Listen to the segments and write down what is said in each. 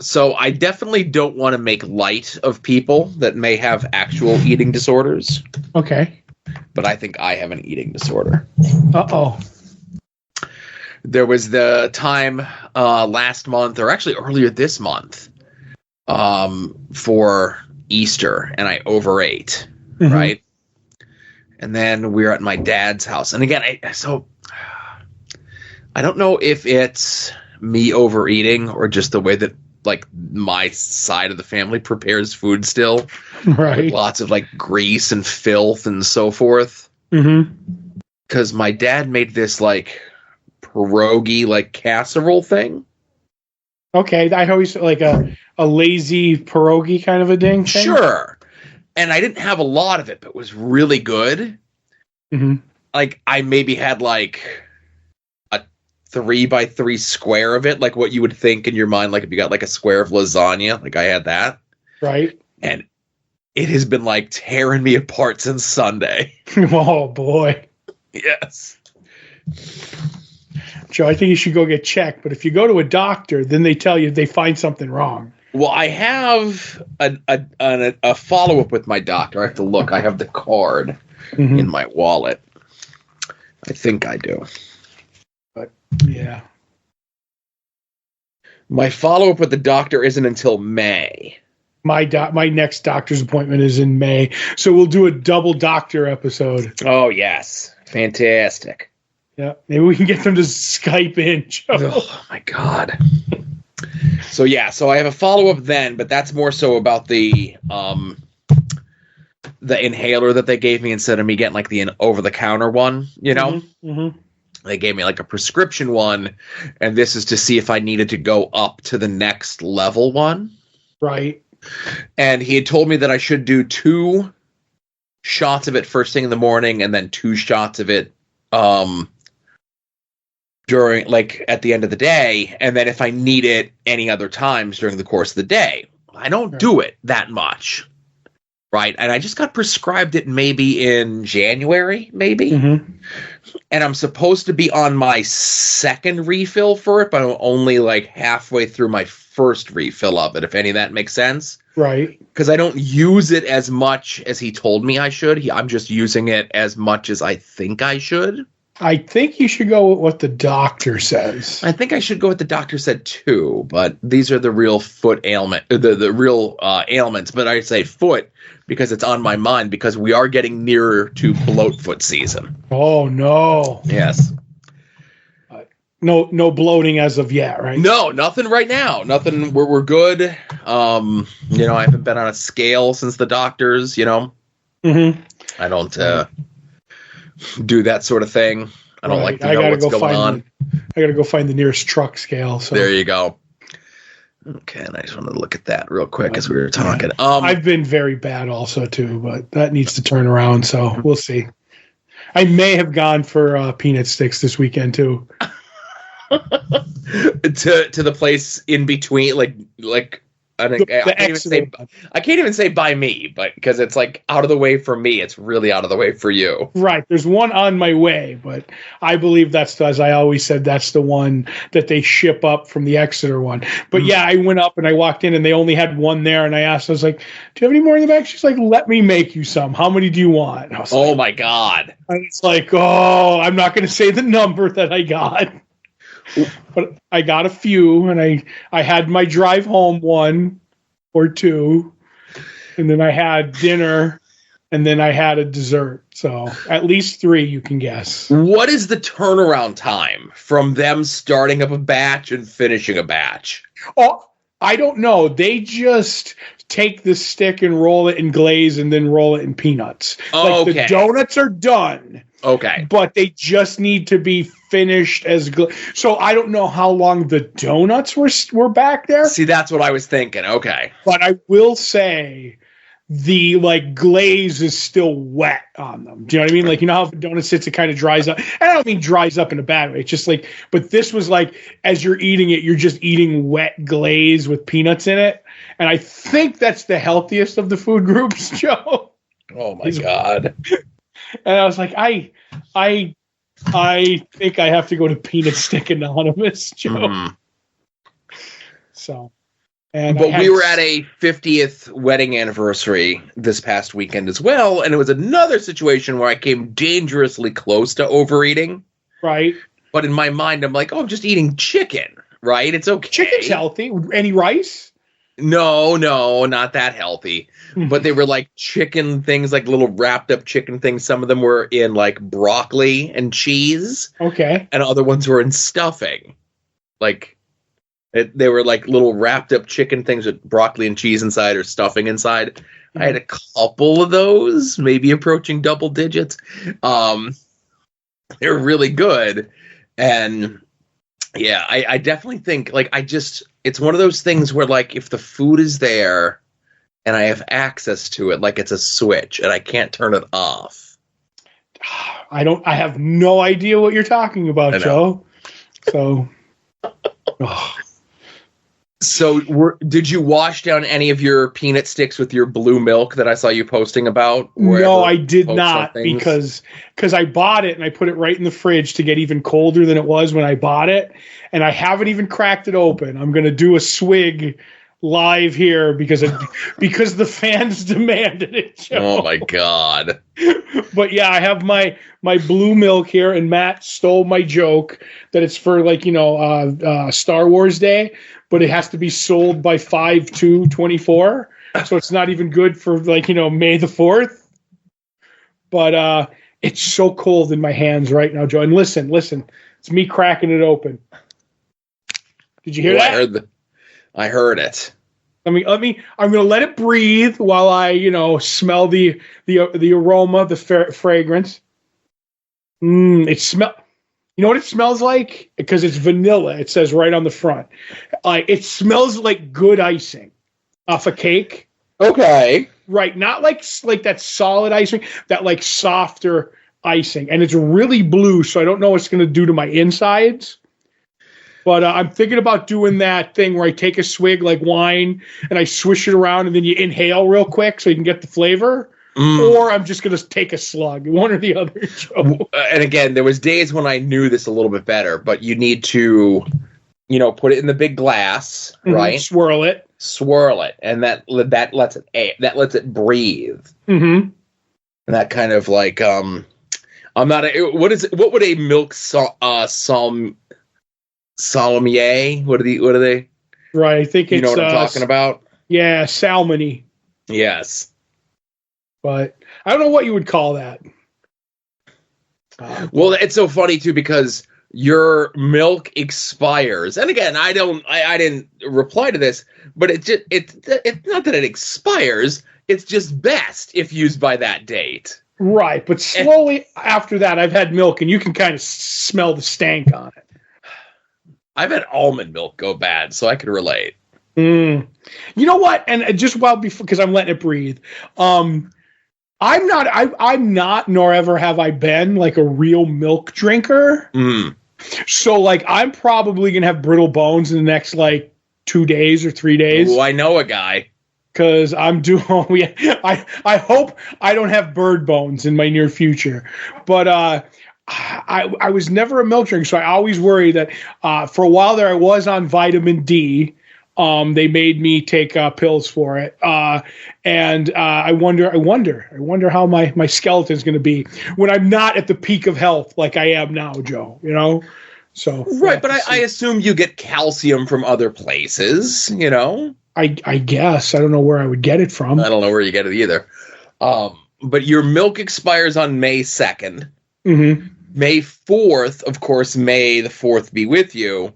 So I definitely don't want to make light of people that may have actual eating disorders. Okay. But I think I have an eating disorder. Uh-oh. There was the time last month, or actually earlier this month, for Easter, and I overate, right? And then we were at my dad's house. And again, I don't know if it's me overeating or just the way that, like, my side of the family prepares food still. Right. With lots of, like, grease and filth and so forth. Because my dad made this, like, pierogi, like, casserole thing. Okay, I always like a lazy pierogi kind of a thing. Sure. And I didn't have a lot of it, but it was really good. Like, I maybe had, like, a 3x3 square of it, like what you would think in your mind, like if you got, like, a square of lasagna. Like, I had that. Right. And it has been, like, tearing me apart since Sunday. Oh, boy. Yes. Joe, I think you should go get checked. But if you go to a doctor, then they tell you they find something wrong. Well, I have a follow-up with my doctor. I have to look. I have the card in my wallet. I think I do. But, yeah. My follow-up with the doctor isn't until May. My next doctor's appointment is in May. So we'll do a double doctor episode. Oh, yes. Fantastic. Yeah. Maybe we can get them to Skype in, Joe. Oh, my God. So, yeah. So I have a follow-up then, but that's more so about the inhaler that they gave me instead of me getting, like, the over-the-counter one, you know? They gave me, like, a prescription one, and this is to see if I needed to go up to the next level one. Right. And he had told me that I should do 2 shots of it first thing in the morning and then 2 shots of it during, like, at the end of the day. And then if I need it any other times during the course of the day. I don't do it that much. Right. And I just got prescribed it maybe in January, maybe. And I'm supposed to be on my second refill for it, but I'm only like halfway through my first refill of it, if any of that makes sense. Right. Because I don't use it as much as he told me I should. I'm just using it as much as I think I should. I think you should go with what the doctor says. I think I should go with the doctor said too, but these are the real foot ailment, the real ailments. But I say foot because it's on my mind because we are getting nearer to bloat foot season. Oh no! Yes. No bloating as of yet, right? No, nothing right now. Nothing. We're good. I haven't been on a scale since the doctors. I don't do that sort of thing. I don't like to know what's going on. I gotta go find the nearest truck scale. So there you go. Okay, and I just wanted to look at that real quick as we were talking. I've been very bad also too, but that needs to turn around. So we'll see. I may have gone for peanut sticks this weekend too. to the place in between, like. I can't even say by me, but because it's like out of the way for me, it's really out of the way for you. Right. There's one on my way, but I believe that's, as I always said, that's the one that they ship up from the Exeter one. But yeah, I went up and I walked in and they only had one there. And I was like, do you have any more in the back? She's like, let me make you some. How many do you want? I was like, my God. And it's like, oh, I'm not going to say the number that I got. But I got a few, and I had my drive home 1 or 2, and then I had dinner, and then I had a dessert. So at least 3, you can guess. What is the turnaround time from them starting up a batch and finishing a batch? Oh, I don't know. They just take the stick and roll it in glaze and then roll it in peanuts. Oh, like the donuts are done. Okay. But they just need to be finished as so I don't know how long the donuts were back there. See, that's what I was thinking. Okay. But I will say the glaze is still wet on them. Do you know what I mean? Like, you know how if a donut sits, it kind of dries up. And I don't mean dries up in a bad way. It's just but this was as you're eating it, you're just eating wet glaze with peanuts in it. And I think that's the healthiest of the food groups, Joe. Oh my God. And I was like, I think I have to go to Peanut Stick Anonymous, Joe. So, But we were at a 50th wedding anniversary this past weekend as well, and it was another situation where I came dangerously close to overeating. Right. But in my mind, I'm like, I'm just eating chicken, right? It's okay. Chicken's healthy. Any rice? No, not that healthy. But they were like chicken things, like little wrapped up chicken things. Some of them were in like broccoli and cheese. Okay. And other ones were in stuffing. They were like little wrapped up chicken things with broccoli and cheese inside or stuffing inside. Mm-hmm. I had a couple of those, maybe approaching double digits. They were really good. And yeah, I definitely think it's one of those things where like if the food is there and I have access to it, like it's a switch and I can't turn it off. I have no idea what you're talking about, Joe. So, So did you wash down any of your peanut sticks with your blue milk that I saw you posting about? No, I did not because I bought it and I put it right in the fridge to get even colder than it was when I bought it. And I haven't even cracked it open. I'm going to do a swig live here because the fans demanded it, Joe. Oh my God. But yeah, I have my blue milk here, and Matt stole my joke that it's for Star Wars Day, but it has to be sold by 5/2/24, so it's not even good for May the 4th. But it's so cold in my hands right now, Joe. And listen, it's me cracking it open. Did you hear that? I heard it. I'm going to let it breathe while I, smell the aroma, the fragrance. It smell. You know what it smells like? Because it's vanilla. It says right on the front. It smells like good icing off a cake. Okay. Right. Not like that solid icing, that like softer icing. And it's really blue, so I don't know what it's going to do to my insides. But I'm thinking about doing that thing where I take a swig like wine and I swish it around and then you inhale real quick so you can get the flavor. Or I'm just going to take a slug, one or the other, Joe. And again, there was days when I knew this a little bit better, but you need to, put it in the big glass, right? Swirl it. And that lets it breathe. Mm-hmm. And that kind of like, what would a milk sommelier? What are they? Right, I think it's what I'm talking about. Yeah, salmony. Yes, but I don't know what you would call that. Well, it's so funny too because your milk expires, and again, I didn't reply to this, but it's not that it expires. It's just best if used by that date. Right, but slowly after that, I've had milk, and you can kind of smell the stank on it. I've had almond milk go bad, so I can relate. You know what? And just because I'm letting it breathe, I'm not, nor ever have I been like a real milk drinker. So like, I'm probably gonna have brittle bones in the next like 2 days or 3 days. Oh, I know a guy. Because I'm doing. I hope I don't have bird bones in my near future, but I was never a milk drinker, so I always worry that for a while there I was on vitamin D. They made me take pills for it, and I wonder how my skeleton is going to be when I'm not at the peak of health like I am now, Joe. So right, but I assume you get calcium from other places. I guess I don't know where I would get it from. I don't know where you get it either. But your milk expires on May 2nd. Mm-hmm. May 4th, of course, May the 4th be with you.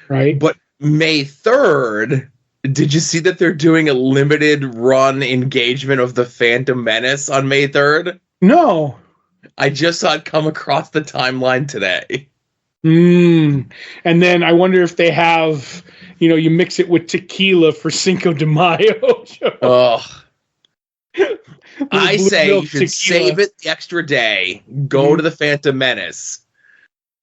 Right. But May 3rd, did you see that they're doing a limited run engagement of the Phantom Menace on May 3rd? No. I just saw it come across the timeline today. And then I wonder if they have, you mix it with tequila for Cinco de Mayo. Oh. I say you should save it the extra day, go to the Phantom Menace,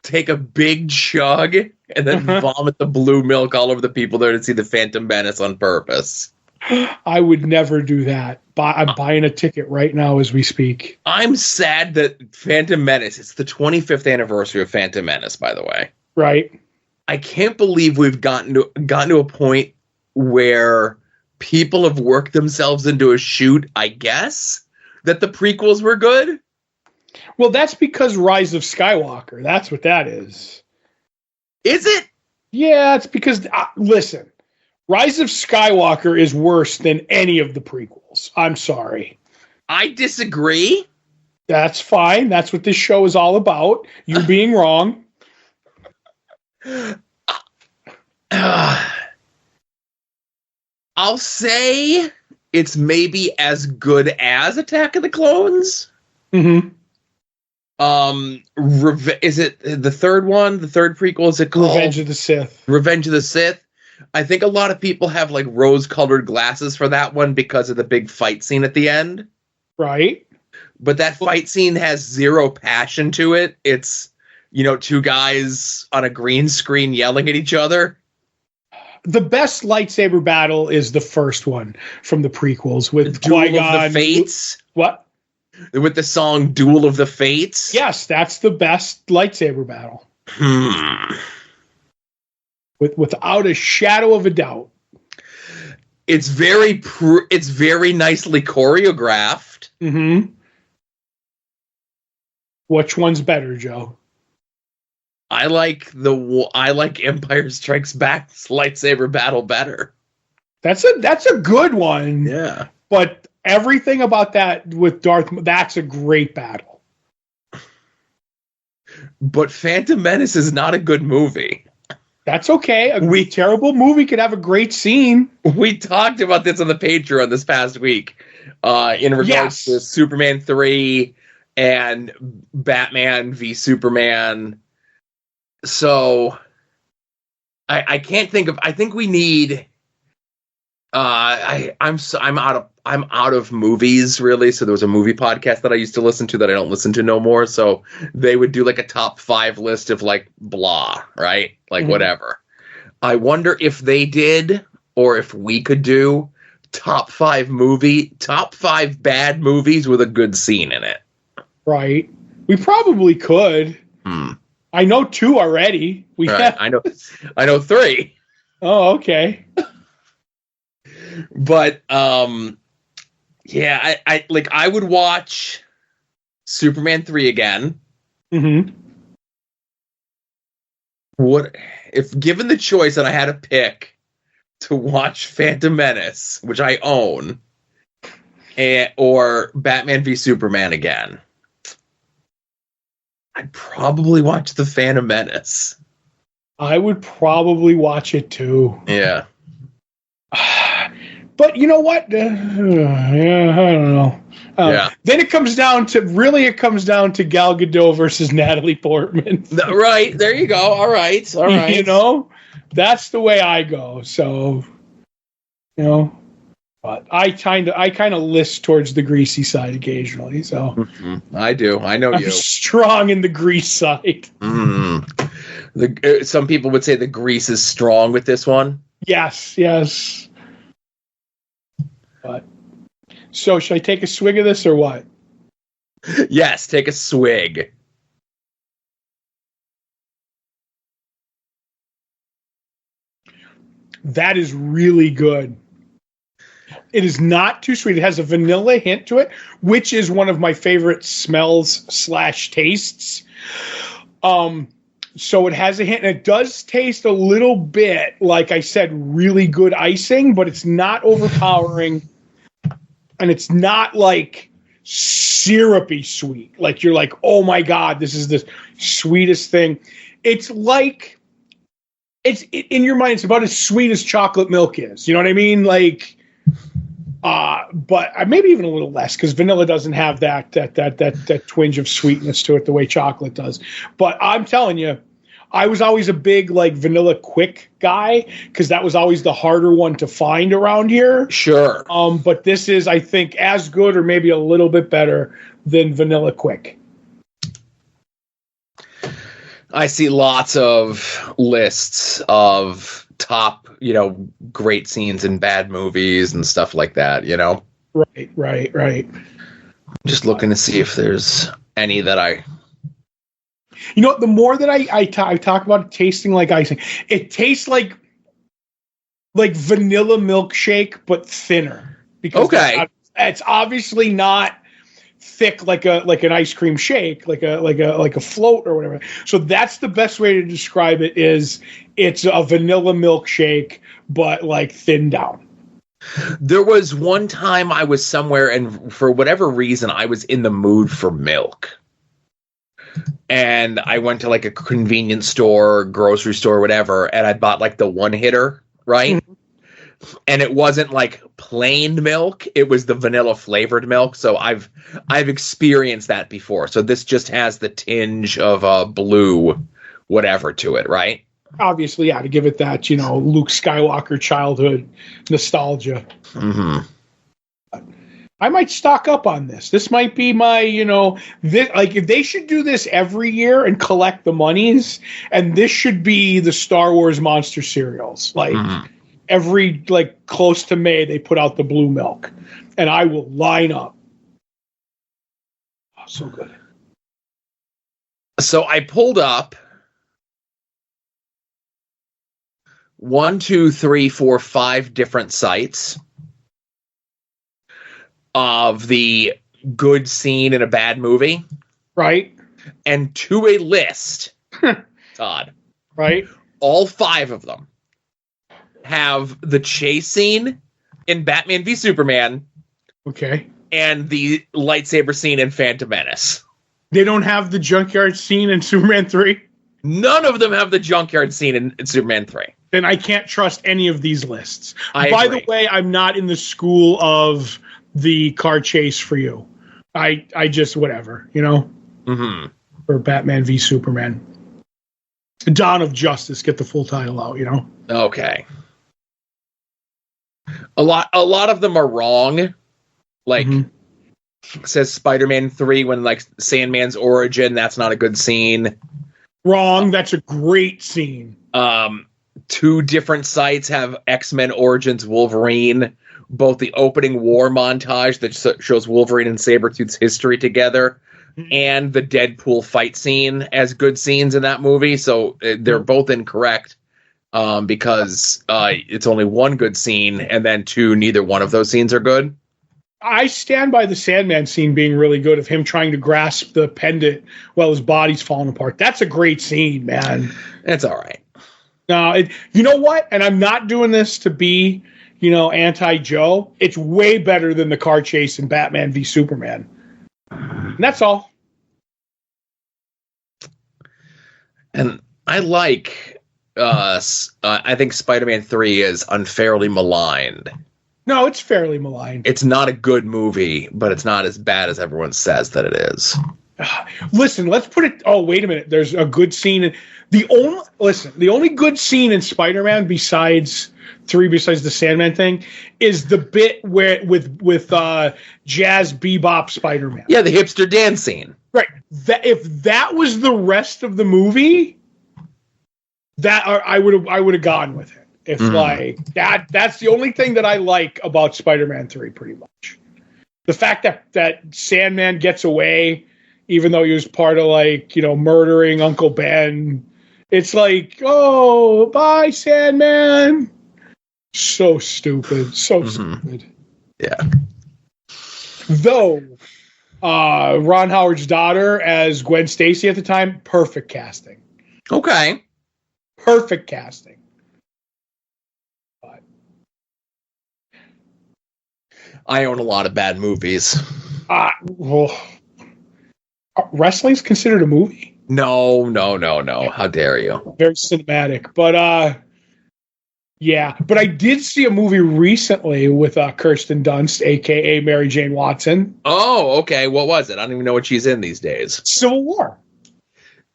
take a big chug, and then vomit the blue milk all over the people there to see the Phantom Menace on purpose. I would never do that. I'm buying a ticket right now as we speak. I'm sad that Phantom Menace, it's the 25th anniversary of Phantom Menace, by the way. Right. I can't believe we've gotten to a point where people have worked themselves into a shoot, I guess, that the prequels were good. Well, that's because Rise of Skywalker. That's what that is. Is it? Yeah, it's because, listen, Rise of Skywalker is worse than any of the prequels. I'm sorry. I disagree. That's fine. That's what this show is all about. You being wrong. I'll say it's maybe as good as Attack of the Clones. Mm-hmm. Is it the third one? The third prequel? Is it called Revenge of the Sith? Revenge of the Sith. I think a lot of people have like rose-colored glasses for that one because of the big fight scene at the end. Right. But that fight scene has zero passion to it. It's, two guys on a green screen yelling at each other. The best lightsaber battle is the first one from the prequels with Duel Qui-Gon. of the Fates. What? With the song Duel of the Fates? Yes, that's the best lightsaber battle. Without a shadow of a doubt. It's very nicely choreographed. Mm-hmm. Which one's better, Joe? I like Empire Strikes Back's lightsaber battle better. That's a good one. Yeah. But everything about that with Darth, that's a great battle. But Phantom Menace is not a good movie. That's okay. A terrible movie could have a great scene. We talked about this on the Patreon this past week in regards to Superman 3 and Batman v Superman. So I can't think of. I think we need. I'm out of movies really. So there was a movie podcast that I used to listen to that I don't listen to no more. So they would do like a top 5 list of like blah, right? Like whatever. I wonder if they did or if we could do top 5 bad movies with a good scene in it. Right. We probably could. I know 2 already. I know 3. Oh, okay. But yeah, I would watch Superman 3 again. Mm-hmm. What if given the choice and I had to pick to watch Phantom Menace, which I own, or Batman v Superman again? I'd probably watch the Phantom Menace. I would probably watch it too. Yeah. But you know what? Yeah, I don't know. Then it comes down to Gal Gadot versus Natalie Portman. Right. There you go. All right. That's the way I go. So, but I kind of list towards the greasy side occasionally. So I do. I know I'm strong in the grease side. Some people would say the grease is strong with this one. Yes. But so should I take a swig of this or what? Yes, take a swig. That is really good. It is not too sweet. It has a vanilla hint to it, which is one of my favorite smells / tastes. So it has a hint, and it does taste a little bit, like I said, really good icing, but it's not overpowering, and it's not like syrupy sweet. Like you're like, oh my God, this is the sweetest thing. It's like, in your mind, it's about as sweet as chocolate milk is. You know what I mean? Like, but maybe even a little less because vanilla doesn't have that twinge of sweetness to it the way chocolate does. But I'm telling you, I was always a big like vanilla quick guy because that was always the harder one to find around here. Sure. But this is, I think, as good or maybe a little bit better than vanilla quick. I see lots of lists of top, great scenes in bad movies and stuff like that, Right. Just looking to see if there's any that I... the more that I talk about it tasting like icing, it tastes like like vanilla milkshake, but thinner. Because it's obviously not thick like an ice cream shake, like a float or whatever. So that's the best way to describe it. Is it's a vanilla milkshake, but like thinned down. There was one time I was somewhere, and for whatever reason, I was in the mood for milk. And I went to like a convenience store, grocery store, whatever, and I bought like the one hitter, right? Mm-hmm. And it wasn't like plain milk; it was the vanilla flavored milk. So I've experienced that before. So this just has the tinge of blue, whatever, to it, right? Obviously, yeah, to give it that, Luke Skywalker childhood nostalgia. Mm-hmm. I might stock up on this. This might be my, if they should do this every year and collect the monies, and this should be the Star Wars monster cereals. Like every close to May, they put out the blue milk, and I will line up. Oh, so good. So I pulled up 1, 2, 3, 4, 5 different sites of the good scene in a bad movie. Right. And to a list, Todd. Right. All 5 of them have the chase scene in Batman v Superman. Okay. And the lightsaber scene in Phantom Menace. They don't have the junkyard scene in Superman 3? None of them have the junkyard scene in Superman 3. Then I can't trust any of these lists. By the way, I'm not in the school of the car chase for you. I just, whatever, Mm-hmm. For Batman v Superman. Dawn of Justice, get the full title out, Okay. A lot of them are wrong. Like, says Spider-Man 3 when, Sandman's origin, that's not a good scene. Wrong. That's a great scene. 2 different sites have X-Men Origins Wolverine, both the opening war montage that shows Wolverine and Sabretooth's history together, and the Deadpool fight scene as good scenes in that movie. So they're both incorrect because it's only 1 good scene, and then 2, neither one of those scenes are good. I stand by the Sandman scene being really good, of him trying to grasp the pendant while his body's falling apart. That's a great scene, man. It's all right. You know what? And I'm not doing this to be, anti-Joe. It's way better than the car chase in Batman v Superman. And that's all. And I I think Spider-Man 3 is unfairly maligned. No, it's fairly maligned. It's not a good movie, but it's not as bad as everyone says that it is. Listen, let's put it. Oh, wait a minute. There's a good scene. The only good scene in Spider-Man besides 3, besides the Sandman thing, is the bit where with Jazz Bebop Spider-Man. Yeah, the hipster dance scene. Right. If that was the rest of the movie, that I would have gone with it. If that's the only thing that I like about Spider-Man 3, pretty much. The fact that Sandman gets away, even though he was part of murdering Uncle Ben. It's like, oh, bye, Sandman. So stupid. So stupid. Yeah. Though Ron Howard's daughter as Gwen Stacy at the time, perfect casting. Okay. Perfect casting. I own a lot of bad movies. Wrestling's considered a movie? No. How dare you? Very cinematic. But, yeah. But I did see a movie recently with Kirsten Dunst, a.k.a. Mary Jane Watson. Oh, okay. What was it? I don't even know what she's in these days. Civil War.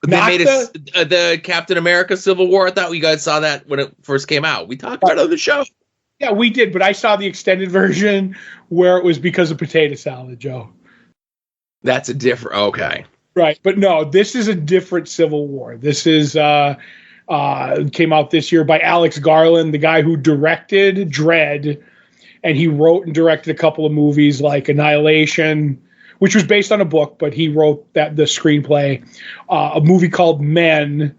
They made the Captain America Civil War. I thought you guys saw that when it first came out. We talked about it on the show. Yeah, we did, but I saw the extended version where it was because of potato salad, Joe. That's a different... Okay. Right, but no, this is a different Civil War. This is came out this year by Alex Garland, the guy who directed Dredd, and he wrote and directed a couple of movies like Annihilation, which was based on a book, but he wrote the screenplay. A movie called Men,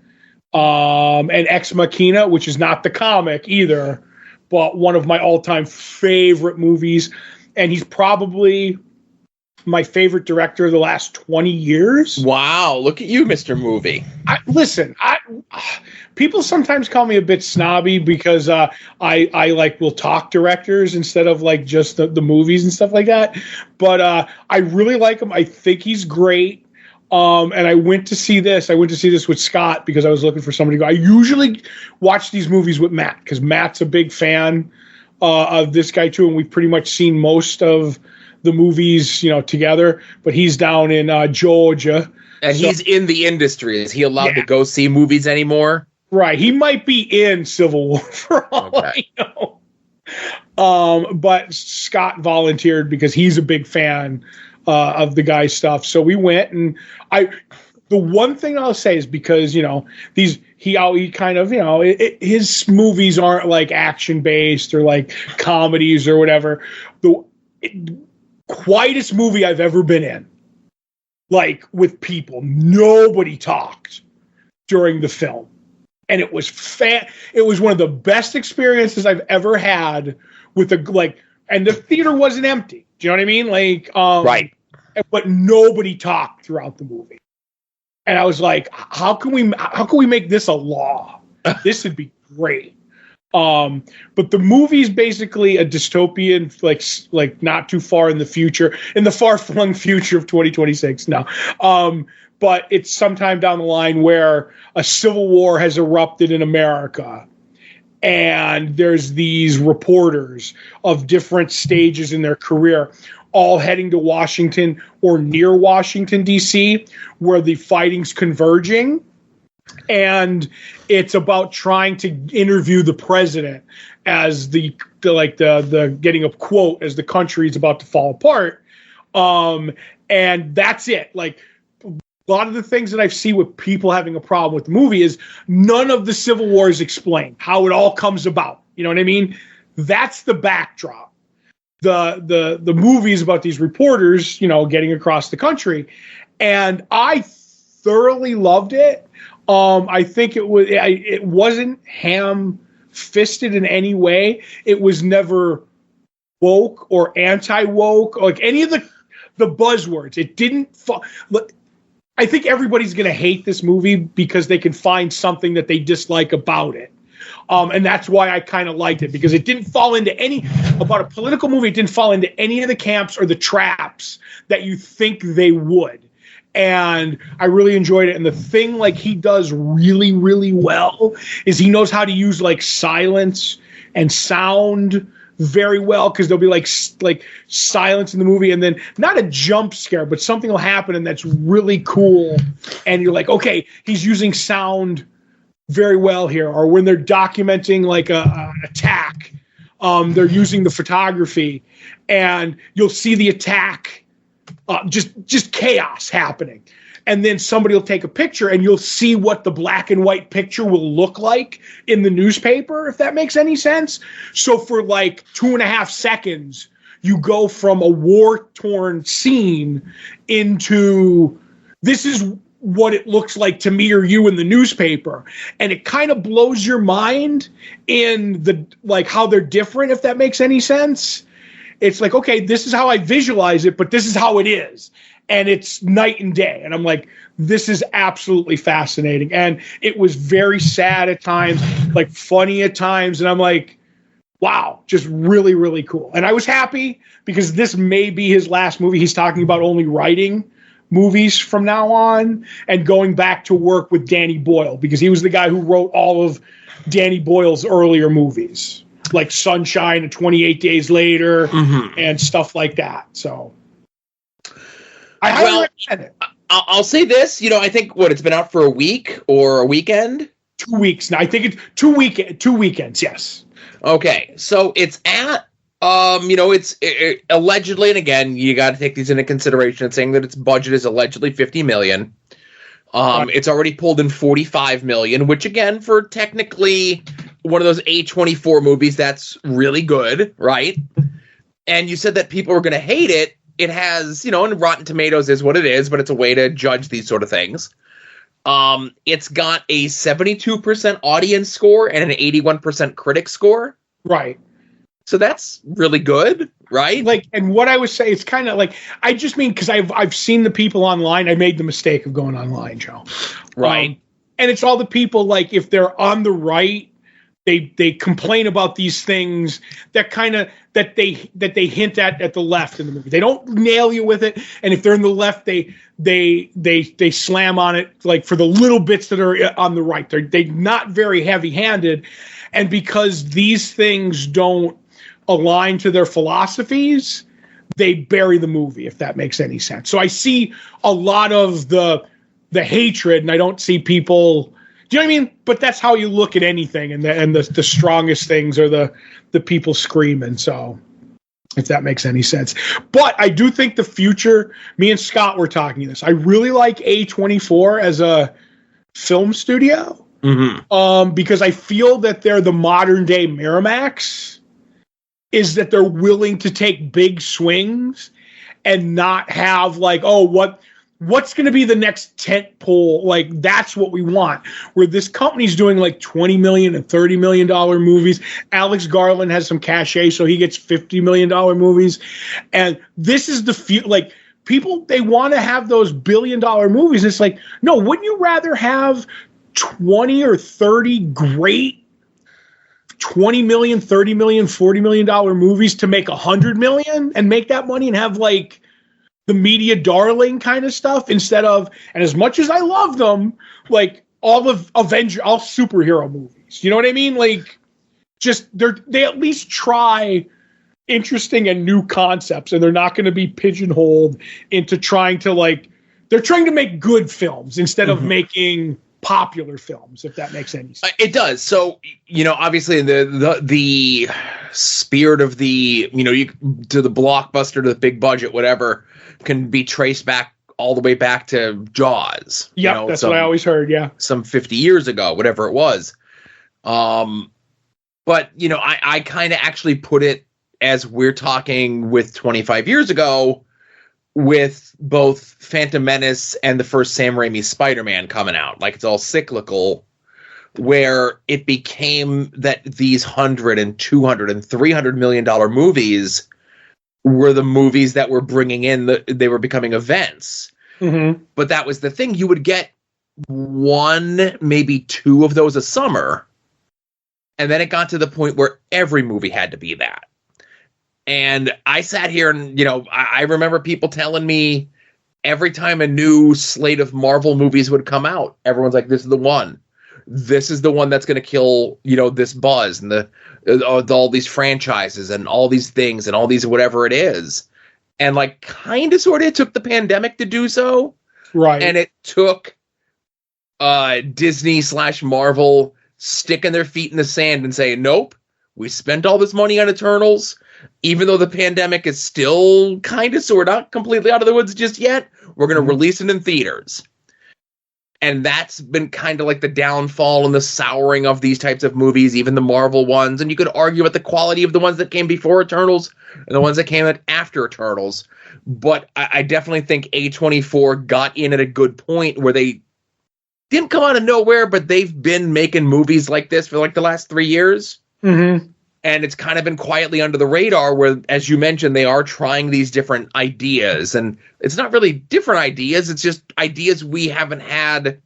and Ex Machina, which is not the comic either. but one of my all-time favorite movies. And he's probably my favorite director of the last 20 years. Wow, look at you, Mr. Movie. Listen, people sometimes call me a bit snobby because I like will talk directors instead of like just the movies and stuff like that. But I really like him. I think he's great. And I went to see this. I went to see this with Scott because I was looking for somebody to go. I usually watch these movies with Matt because Matt's a big fan of this guy too, and we've pretty much seen most of the movies, together. But he's down in Georgia, and he's in the industry. Is he allowed to go see movies anymore? Right, he might be in Civil War for all I know. But Scott volunteered because he's a big fan of the guy's stuff. So we went, and the one thing I'll say is because he kind of his movies aren't like action based or like comedies or whatever. The quietest movie I've ever been in, like with people, nobody talked during the film, and it was it was one of the best experiences I've ever had with and the theater wasn't empty. Do you know what I mean? Right. But nobody talked throughout the movie. And I was like, how can we make this a law? This would be great. But the movie's basically a dystopian, like not too far in the future, in the far-flung future of 2026. No. But it's sometime down the line where a civil war has erupted in America. And there's these reporters of different stages in their career all heading to Washington or near Washington, D.C., where the fighting's converging. And it's about trying to interview the president as the getting a quote as the country is about to fall apart. And that's it. Like, a lot of the things that I see with people having a problem with the movie is none of the Civil War is explained, how it all comes about. You know what I mean? That's the backdrop. The movie is about these reporters, getting across the country. And I thoroughly loved it. I think it wasn't ham-fisted in any way. It was never woke or anti-woke, like any of the buzzwords. It didn't look. I think everybody's going to hate this movie because they can find something that they dislike about it. And that's why I kind of liked it, because it didn't fall into about a political movie. It didn't fall into any of the camps or the traps that you think they would. And I really enjoyed it. And the thing he does really, really well is he knows how to use silence and sound very well, because there'll be like silence in the movie, and then not a jump scare, but something will happen and that's really cool. And you're like, okay, he's using sound very well here. Or when they're documenting an attack, they're using the photography, and you'll see the attack, just chaos happening. And then somebody will take a picture, and you'll see what the black and white picture will look like in the newspaper, if that makes any sense. So for 2.5 seconds, you go from a war-torn scene into this is what it looks like to me or you in the newspaper. And it kind of blows your mind in the how they're different, if that makes any sense. It's like, okay, this is how I visualize it, but this is how it is. And it's night and day. And I'm like, this is absolutely fascinating. And it was very sad at times, funny at times. And I'm like, wow, just really, really cool. And I was happy because this may be his last movie. He's talking about only writing movies from now on and going back to work with Danny Boyle, because he was the guy who wrote all of Danny Boyle's earlier movies, like Sunshine and 28 Days Later and stuff like that. So I highly recommend it. I'll say this, I think it's been out for a week or a weekend? 2 weeks now. I think it's 2 weekends, yes. Okay, so it's at it's allegedly, and again, you got to take these into consideration. It's saying that its budget is allegedly $50 million. Right. It's already pulled in $45 million, which again, for technically one of those A24 movies, that's really good, right? And you said that people are going to hate it. It has, and Rotten Tomatoes is what it is, but it's a way to judge these sort of things. It's got a 72% audience score and an 81% critic score. Right. So that's really good, right? Like, and what I would say, it's kind of like, I just mean, because I've seen the people online. I made the mistake of going online, Joe. Right. And it's all the people, like, if they're on the right, they complain about these things that kind of that they hint at the left in the movie. They don't nail you with it, and if they're in the left, they slam on it, like, for the little bits that are on the right. They're not very heavy-handed, and because these things don't align to their philosophies, they bury the movie, if that makes any sense. So I see a lot of the hatred, and I don't see people. Do you know what I mean? But that's how you look at anything, and the strongest things are the people screaming. So, if that makes any sense. But I do think the future. Me and Scott were talking this. I really like A24 as a film studio, because I feel that they're the modern day Miramax. Is that they're willing to take big swings and not have like, oh, what's going to be the next tent pole? Like, that's what we want. Where this company's doing like $20 million and $30 million movies. Alex Garland has some cachet, so he gets $50 million movies. And this is like, people, they want to have those $1 billion movies. It's like, no, wouldn't you rather have 20 or 30 great $20 million, $30 million, $40 million movies to make $100 million and make that money and have like the media darling kind of stuff instead of, and as much as I love them, like all superhero movies, you know what I mean? Like, just they at least try interesting and new concepts, and they're not going to be pigeonholed into trying to, like, they're trying to make good films instead of making popular films, if that makes any sense. It does. So, obviously the spirit of the, to the blockbuster, to the big budget, whatever, can be traced back all the way back to Jaws. Yeah, that's what I always heard. Yeah, some 50 years ago, whatever it was. But I kind of actually put it as we're talking with 25 years ago, with both Phantom Menace and the first Sam Raimi Spider-Man coming out. Like, it's all cyclical, where it became that these $100 and $200 and $300 million movies were the movies that were bringing in they were becoming events. But that was the thing. You would get one, maybe two of those a summer. And then it got to the point where every movie had to be that. And I sat here and, I remember people telling me every time a new slate of Marvel movies would come out, everyone's like, this is the one. This is the one that's going to kill, this buzz and all these franchises and all these things and all these whatever it is. And like, kind of sort of, it took the pandemic to do so. Right. And it took Disney/Marvel sticking their feet in the sand and saying, nope, we spent all this money on Eternals. Even though the pandemic is still kind of sort of completely out of the woods just yet, we're going to release it in theaters. And that's been kind of like the downfall and the souring of these types of movies, even the Marvel ones. And you could argue about the quality of the ones that came before Eternals and the ones that came after Eternals. But I definitely think A24 got in at a good point where they didn't come out of nowhere, but they've been making movies like this for like the last 3 years. And it's kind of been quietly under the radar where, as you mentioned, they are trying these different ideas. And it's not really different ideas. It's just ideas we haven't had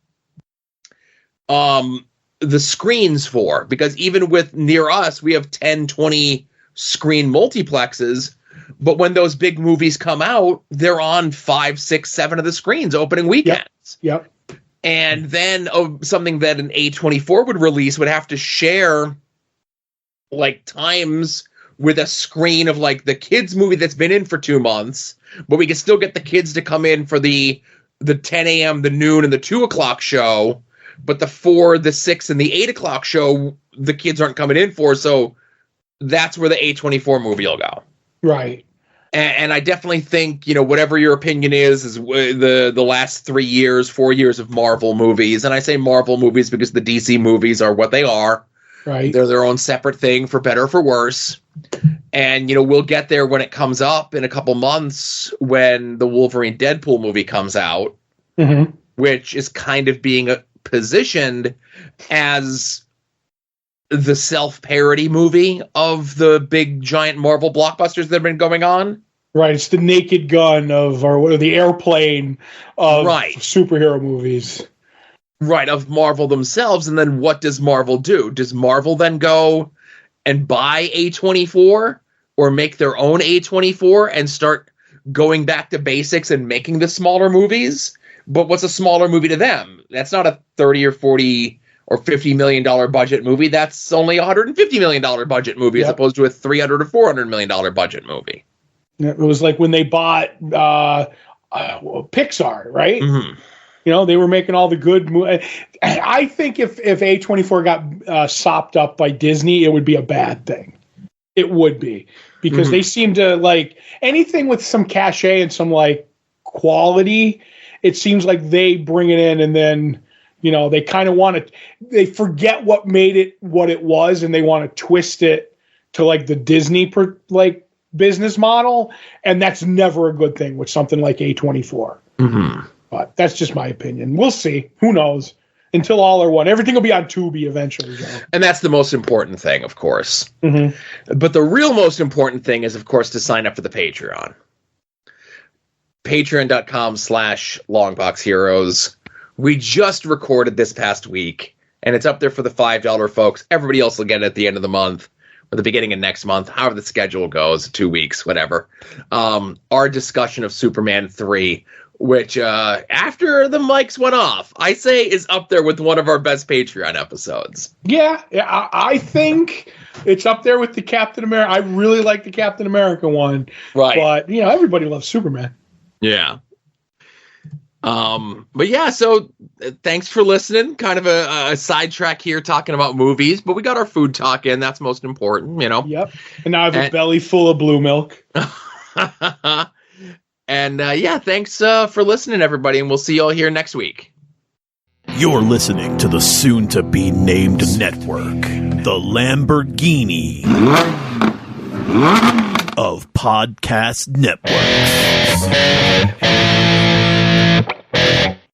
the screens for. Because even with near us, we have 10, 20 screen multiplexes. But when those big movies come out, they're on 5, 6, 7 of the screens opening weekends. Yep. And then something that an A24 would release would have to share like times with a screen of like the kids movie that's been in for 2 months, but we can still get the kids to come in for the 10 a.m., the noon, and the 2 o'clock show. But the 4, the 6, and the 8 o'clock show, the kids aren't coming in for. So that's where the A24 movie will go. Right. And I definitely think, whatever your opinion is the last 3 years, 4 years of Marvel movies. And I say Marvel movies because the DC movies are what they are. Right. They're their own separate thing, for better or for worse. And, we'll get there when it comes up in a couple months when the Wolverine Deadpool movie comes out, which is kind of being positioned as the self-parody movie of the big giant Marvel blockbusters that have been going on. Right, it's the Naked Gun or the airplane of superhero movies. Right, of Marvel themselves, and then what does Marvel do? Does Marvel then go and buy A24 or make their own A24 and start going back to basics and making the smaller movies? But what's a smaller movie to them? That's not a 30 or 40 or $50 million budget movie. That's only a $150 million budget movie as opposed to a $300 or $400 million budget movie. It was like when they bought Pixar, right? Mm-hmm. You know, they were making all the good movies. I think if A24 got sopped up by Disney, it would be a bad thing. It would be. Because they seem to, like, anything with some cachet and some, like, quality, it seems like they bring it in and then, you know, they kind of want to, they forget what made it what it was and they want to twist it to, like, the Disney, business model. And that's never a good thing with something like A24. Mm-hmm. But that's just my opinion. We'll see. Who knows? Until all are one. Everything will be on Tubi eventually, Joe. And that's the most important thing, of course. Mm-hmm. But the real most important thing is, of course, to sign up for the Patreon. Patreon.com/LongboxHeroes. We just recorded this past week, and it's up there for the $5 folks. Everybody else will get it at the end of the month or the beginning of next month, however the schedule goes, 2 weeks, whatever. Our discussion of Superman 3, which after the mics went off, I say is up there with one of our best Patreon episodes. Yeah, I think it's up there with the Captain America. I really like the Captain America one. Right. But, you know, everybody loves Superman. Yeah. But yeah, so thanks for listening. Kind of a sidetrack here talking about movies, but we got our food talk in. That's most important, you know. Yep. And now I have a belly full of blue milk. And yeah, thanks for listening, everybody, and we'll see you all here next week. You're listening to the soon-to-be-named network, the Lamborghini of podcast networks.